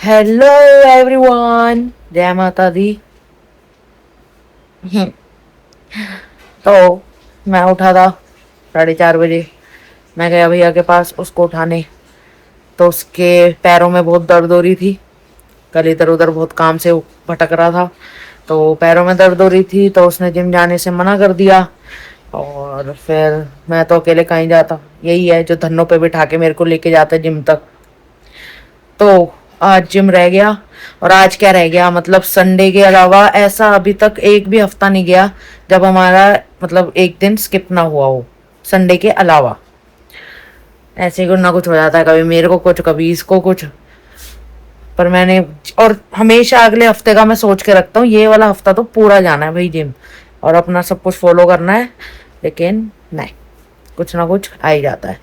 Hello everyone, जय माता दी। तो मैं उठा था 4:30 बजे। मैं गया भैया के पास उसको उठाने। तो उसके पैरों में बहुत दर्द हो रही थी। कल इधर उधर बहुत काम से भटक रहा था, तो पैरों में दर्द हो रही थी। तो उसने जिम जाने से मना कर दिया। और फिर मैं तो अकेले कहीं जाता, यही है जो धन्नों पे बिठा के मेरे को लेके जाता है जिम तक। तो आज जिम रह गया। और आज क्या रह गया, मतलब संडे के अलावा ऐसा अभी तक एक भी हफ्ता नहीं गया जब हमारा मतलब एक दिन स्किप ना हुआ हो। संडे के अलावा ऐसे कुछ ना कुछ हो जाता है, कभी मेरे को कुछ कभी इसको कुछ। पर मैंने और हमेशा अगले हफ्ते का मैं सोच के रखता हूँ, ये वाला हफ्ता तो पूरा जाना है भाई जिम और अपना सब कुछ फॉलो करना है। लेकिन नहीं, कुछ ना कुछ आ ही जाता है।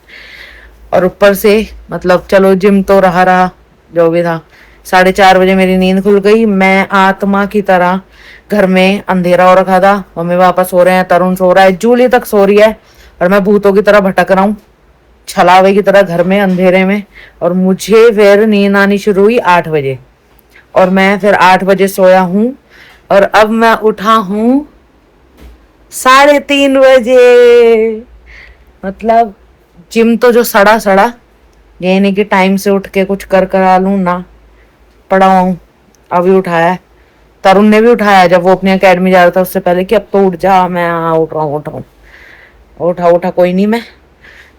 और ऊपर से मतलब चलो जिम तो रहा जो भी था। 4:30 बजे मेरी नींद खुल गई। मैं आत्मा की तरह, घर में अंधेरा हो रखा था, मम्मी पापा सो रहे हैं, तरुण सो रहा है, जूली तक सो रही है और मैं भूतों की तरह भटक रहा हूँ, छलावे की तरह घर में अंधेरे में। और मुझे फिर नींद आनी शुरू हुई 8 बजे और मैं फिर 8 बजे सोया हूँ। और अब मैं उठा हूँ 3:30 बजे। मतलब जिम तो जो सड़ा सड़ा, ये नहीं कि टाइम से उठ के कुछ करा लूं ना, पड़ा हूं। अभी उठाया है, तरुण ने भी उठाया जब वो अपनी एकेडमी जा रहा था उससे पहले कि अब तो उठ जा। मैं उठ रहा हूँ उठा कोई नहीं मैं।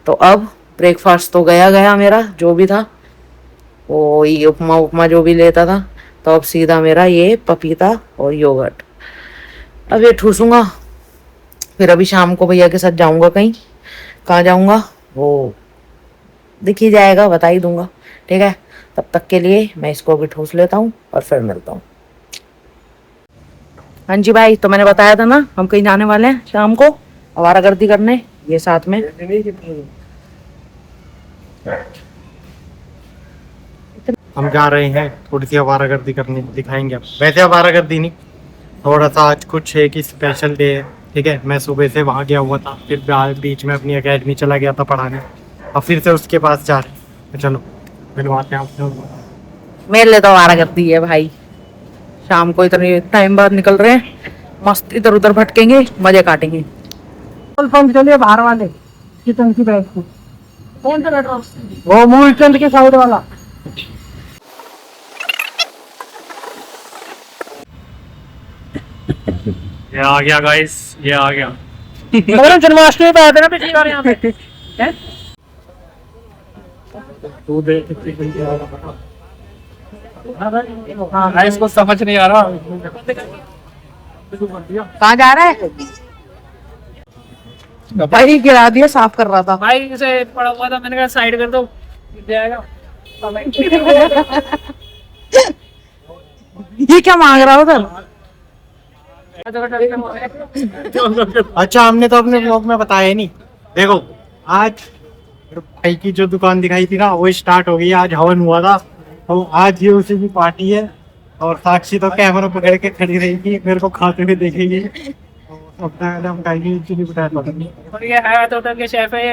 तो अब ब्रेकफास्ट तो गया गया मेरा जो भी था, वो ये उपमा उपमा जो भी लेता था। तो अब सीधा मेरा ये पपीता और योगर्ट। अब ये ठूसूंगा, फिर अभी शाम को भैया के साथ जाऊंगा कहीं। कहाँ जाऊंगा वो दिख ही जाएगा, बता ही दूंगा। ठीक है, तब तक के लिए मैं इसको भी ठूस लेता हूँ और फिर मिलता हूँ। हाँ जी भाई, तो मैंने बताया था ना हम कहीं जाने वाले हैं शाम को आवारागर्दी करने, ये साथ में। हम जा रहे हैं थोड़ी सी आवारागर्दी करने, दिखाएंगे आप। वैसे आवारागर्दी नहीं, थोड़ा सा आज कुछ है कि स्पेशल डे है। ठीक है, मैं सुबह से वहाँ गया हुआ था, फिर बीच में अपनी एकेडमी चला गया था पढ़ाने, अब फिर से उसके पास जा रहे हैं। तो चलो मिलवाते हैं आपसे। मेरे लिए तो आवारागर्दी है भाई। शाम को इतने टाइम बाद निकल रहे हैं, मस्त इधर उधर भटकेंगे, मजे काटेंगे। पंप चलिए बाहर वाले किचन की बैग को। कौन सा बैठा वो मूल चंद के साइड वाला। ये आ गया गाइस, ये आ गया। जन्माष्टमी पे आए थे ना पिछली बार यहाँ पे। तू देख हाँ, इसको समझ नहीं आ रहा। कहाँ जा रहा है भाई? गिरा दिया, साफ कर रहा था भाई इसे पड़ा हुआ था, मैंने कहा साइड कर दो, जाएगा। ये क्या मांग रहा उधर? अच्छा, हमने तो अपने ब्लॉग में बताया ही नहीं। देखो आज भाई की जो दुकान दिखाई थी ना, वो स्टार्ट हो गई। आज हवन हुआ था, तो आज ये उसी की पार्टी है। और साक्षी तो कैमरा पकड़ के खड़ी रहेगी, मेरे को खाते हुए देखेगी।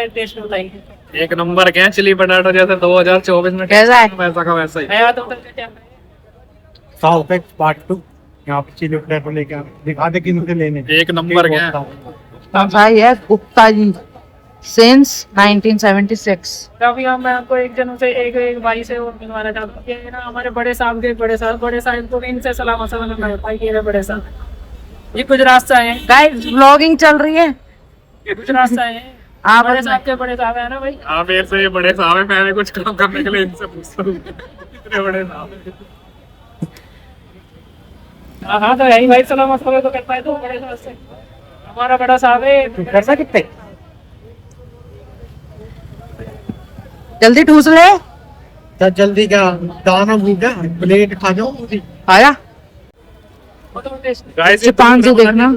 टेस्ट बताइए। एक नंबर के चिली पटाटो, जैसे 2024 में कैसा है? वैसा का वैसा ही। साउथ एक्स पार्ट 2 यहाँ पे चिली पोटैटो लेके आ, दिखा दे किन से लेने। एक नंबर के भाई है गुप्ता जी सिंस 1976। काफी मैं आपको एक जनों से एक भाई से वो मिलवाना चाहता हूँ। ये ना हमारे बड़े साहब के बड़े साहब को इनसे सलाम मसला भाई के बड़े साहब, ये गुजरात से आए हैं। गाइस व्लॉगिंग चल रही है। ये गुजरात से आए हैं। आप बड़े साहब के बड़े साहब है ना भाई। हाँ, मेरे से ये बड़े साहब है, मैंने कुछ काम करने के लिए इनसे पूछता हूँ कितने बड़े साहब हैं। हाँ तो यही भाई सलाम मसला तो करता है तो बड़े साहब से। हमारा बड़ा साहब है। पैसा कितने? जल्दी ठूस ले। तो जल्दी क्या दाना भूखा प्लेट खा जाओ। आया गाइस, ये चिपान से देखना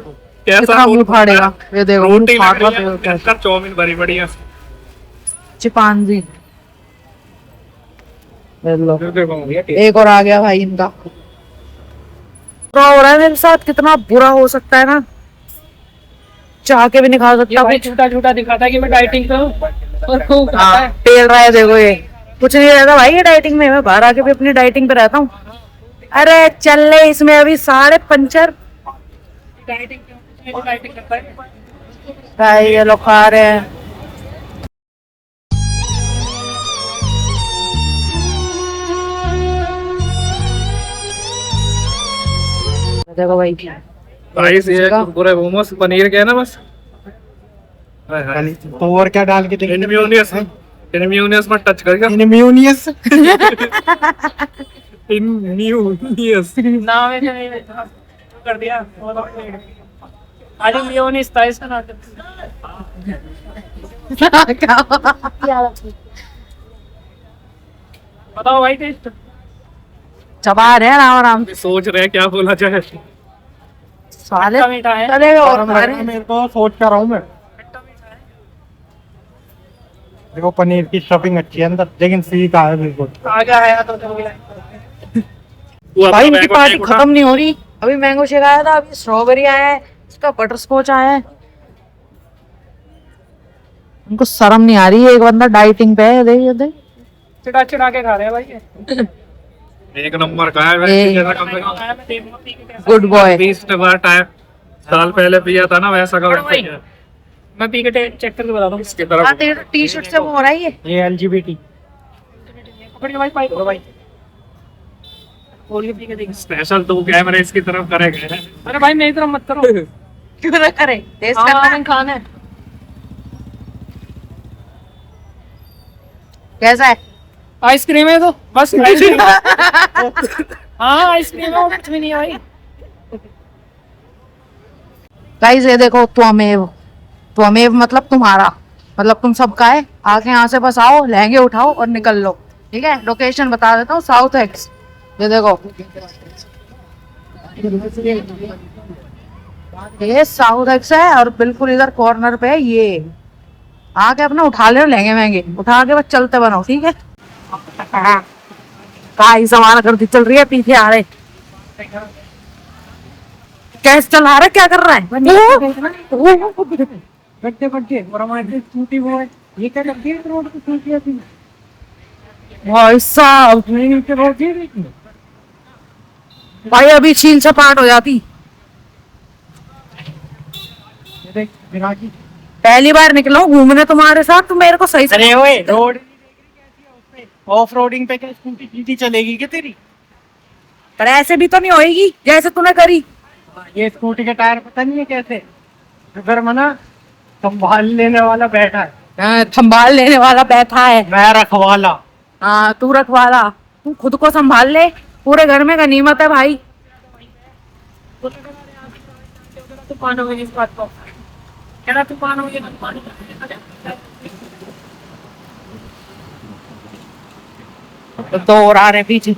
कैसा कितना मुंह फाड़ेगा। ये देखो रोटी मुंह फाड़ लग रही रहा है, इसका चाउमीन भरी बड़ी है। चिपांजी। देखो एक और आ गया भाई इनका। बुरा हो रहा है मेरे साथ, कितना बुरा हो सकता है ना, चाह के भी नहीं खा सकता। भाई झूठा झूठा दिखाता है कि मैं डाइटिंग करूं और खूब खाता है। पेल रहा है देखो ये। कुछ नहीं रहता भाई ये डाइटिंग में, मैं बाहर आके भी अपनी डाइटिंग पे रहता हूँ। अरे चल ले इसमें अभी सारे पंचर। डाइटिंग करता है। भाई ये लोग खा रहे हैं। देखो भाई भाई ये कुरकुरे मोमोस पनीर के है ना बस। हाय हाय। तो और क्या डाल के देंगे? इनम्यूनियस मत टच करिएगा। इम्यूनियस। इनम्यूनियस नाम है नहीं कर दिया। आज मियोनीज था इसका नाम। बताओ भाई टेस्ट। चबा रहे हैं आराम आराम से। सोच रहे हैं क्या बोला जाए। साले मीठा है। चलेगा और और खा रहे हैं। मेरे को सोच कर रहा हूँ मैं। देखो पनीर की स्टफिंग अच्छी है अंदर, लेकिन फीका है बिल्कुल। आगे आया तो चल गया। भाई इनकी पार्टी खत्म नहीं हो रही। अभी मैंगो शेक आया था, अभी स्ट्रॉबेरी आया है, इसका बटर स्कॉच आया है। उनको शर्म नहीं आ रही है। एक बंदा डाइटिंग पे है, देखिए देख। चिड़ा चिड़ा के खा रहे हैं भाई ये। एक नंबर का है वैसे जैसा कम से कम मैं देखूंगा पी के कैसा। Good boy. 20 बार टाइम साल पहले पिया था ना वैसा का और वैसा भाई, ही है। मैं पी के चेक करके बताता हूँ। इसकी तरफ टी शर्ट से वो हो रहा है ये। LGBT। पकड़ के भाई पाइप भाई। और ये पी के देख। स्पेशल तो कैमरे इसकी तरफ करे गए हैं। अरे भाई मेरी तरफ मत करो। क्यों ना करे, टेस्ट हाँ करना मैंने खाना है। कैसा है। आइसक्रीम है तो बस आइसक्रीम। हाँ आइसक्रीम है और कुछ भी नहीं है भाई। गाइस ये देखो, त्वमेव। त्वमेव मतलब तुम्हारा, मतलब तुम सबका है। आके यहाँ से बस आओ, लहंगे उठाओ और निकल लो। ठीक है, लोकेशन बता देता हूँ, साउथ एक्स। ये देखो, ये साउथ एक्स है और बिल्कुल इधर कॉर्नर पे है ये। आके अपना उठा ले लहंगे महंगे, उठा के बस चलते बनो। ठीक है, गाइस हमारा गर्दी चल रही है, पीछे आ रहे। कैसे चला रहा है, क्या कर रहा है। गड्ढे गड्ढे और हमारे टूटी वो है। ये क्या करती है रोड पे टूटी है। भाई साहब, नीचे रोड है। भाई अभी छीन छपाट हो जाती। देख विरागी। पहली बार निकला हूँ घूमने तुम्हारे साथ, तुम मेरे को सही से। अरे ओए रोड ऑफ रोडिंग पे क्या स्कूटी सीधी चलेगी क्या तेरी? पर ऐसे भी तो नहीं होएगी जैसे तूने करी। ये स्कूटी के टायर पता नहीं है कैसे इधर मना संभाल लेने वाला बैठा है। हाँ, संभाल लेने वाला बैठा है। मैं रखवाला। हाँ तू रखवाला, तू खुद को संभाल ले, पूरे घर में गनीमत है भाई। तूफान हो गई इस बात को। क्या तूफान हो गई तूफान। तो और आ रहे पीछे।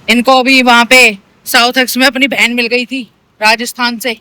इनको भी वहां पे साउथ एक्स में अपनी बहन मिल गई थी राजस्थान से।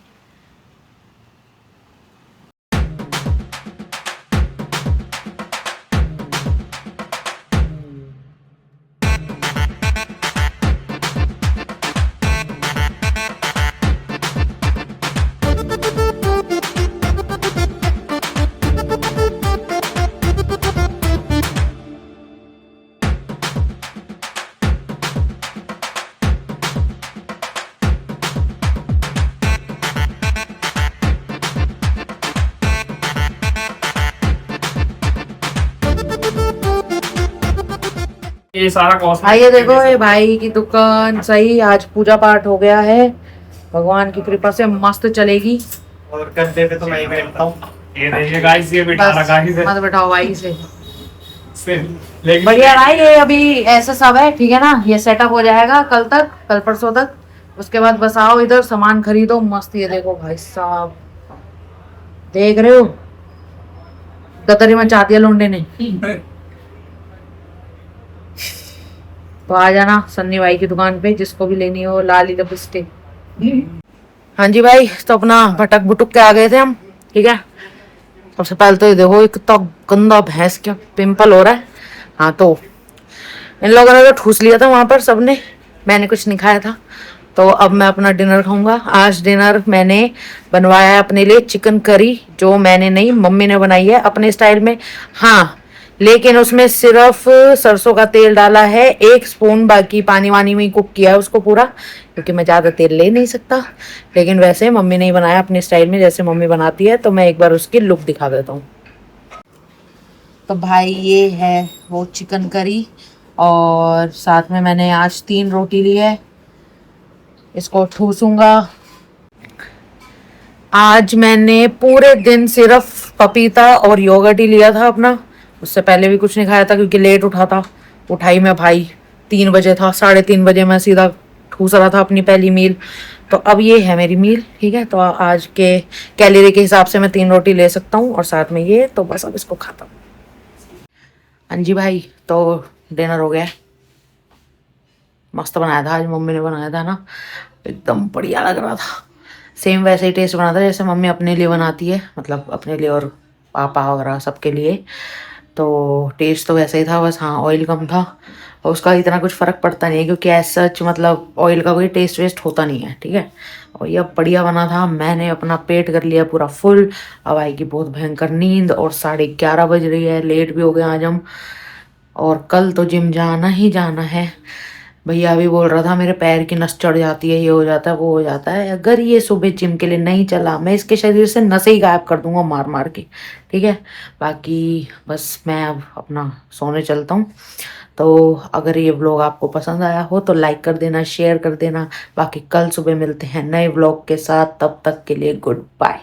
ये सारा कॉस्ट आइए देखो, ये भाई की दुकान सही। आज पूजा पाठ हो गया है, भगवान की कृपा से मस्त चलेगी। और गद्दे पे तो मैं ही बैठता हूँ। ये देखिए गाइस, ये बिठा बस रखा है मत बैठाओ भाई से। लेकिन बढ़िया भाई, ये अभी ऐसा सब है। ठीक है ना, ये सेटअप हो जाएगा कल तक, कल परसों तक। उसके बाद बस आओ इधर, सामान खरीदो मस्त। ये देखो भाई साहब, देख रहे हो गतरी मचा दिया लोंडे ने। तो आ जाना सन्नी भाई की दुकान पे, जिसको भी लेनी हो लाली लिपस्टिक। हाँ जी भाई, तो अपना भटक भुटक के आ गए थे हम। ठीक है, सबसे पहले तो ये देखो, एक तो गंदा भैंस का पिंपल हो रहा है। हाँ, तो इन लोगों ने तो ठूस लिया था वहां पर सबने, मैंने कुछ नहीं खाया था। तो अब मैं अपना डिनर खाऊंगा। आज डिनर मैंने बनवाया है अपने लिए चिकन करी, जो मैंने नहीं, मम्मी ने बनाई है अपने स्टाइल में। हाँ, लेकिन उसमें सिर्फ सरसों का तेल डाला है 1 स्पून, बाकी पानी वानी में कुक किया है उसको पूरा, क्योंकि मैं ज़्यादा तेल ले नहीं सकता। लेकिन वैसे मम्मी ने ही बनाया अपने स्टाइल में, जैसे मम्मी बनाती है। तो मैं एक बार उसकी लुक दिखा देता हूँ। तो भाई ये है वो चिकन करी, और साथ में मैंने आज 3 रोटी ली है, इसको ठूसूंगा। आज मैंने पूरे दिन सिर्फ पपीता और योगर्ट ही लिया था अपना, उससे पहले भी कुछ नहीं खाया था क्योंकि लेट उठा था। उठाई मैं भाई 3 बजे था, 3:30 बजे मैं सीधा ठूस रहा था अपनी पहली मील। तो अब ये है मेरी मील, ठीक है। तो आज के कैलोरी के हिसाब से मैं 3 रोटी ले सकता हूँ और साथ में ये, तो बस अब इसको खाता हूँ। हाँ जी भाई, तो डिनर हो गया, मस्त बनाया था आज, मम्मी ने बनाया था ना, एकदम बढ़िया लग रहा था। सेम वैसे ही टेस्ट बना था जैसे मम्मी अपने लिए बनाती है, मतलब अपने लिए और पापा वगैरह सबके लिए। तो टेस्ट तो वैसे ही था, बस हाँ ऑयल कम था, और उसका इतना कुछ फ़र्क पड़ता नहीं है क्योंकि एज सच मतलब ऑयल का कोई टेस्ट वेस्ट होता नहीं है, ठीक है। और ये बढ़िया बना था। मैंने अपना पेट कर लिया पूरा फुल। अब आएगी बहुत भयंकर नींद, और 11:30 बज रही है, लेट भी हो गए आज हम, और कल तो जिम जाना ही जाना है। भैया भी बोल रहा था मेरे पैर की नस चढ़ जाती है, ये हो जाता है वो हो जाता है। अगर ये सुबह जिम के लिए नहीं चला, मैं इसके शरीर से नसें ही गायब कर दूंगा मार मार के, ठीक है। बाकी बस मैं अब अपना सोने चलता हूँ। तो अगर ये व्लॉग आपको पसंद आया हो तो लाइक कर देना, शेयर कर देना। बाकी कल सुबह मिलते हैं नए व्लॉग के साथ, तब तक के लिए गुड बाय।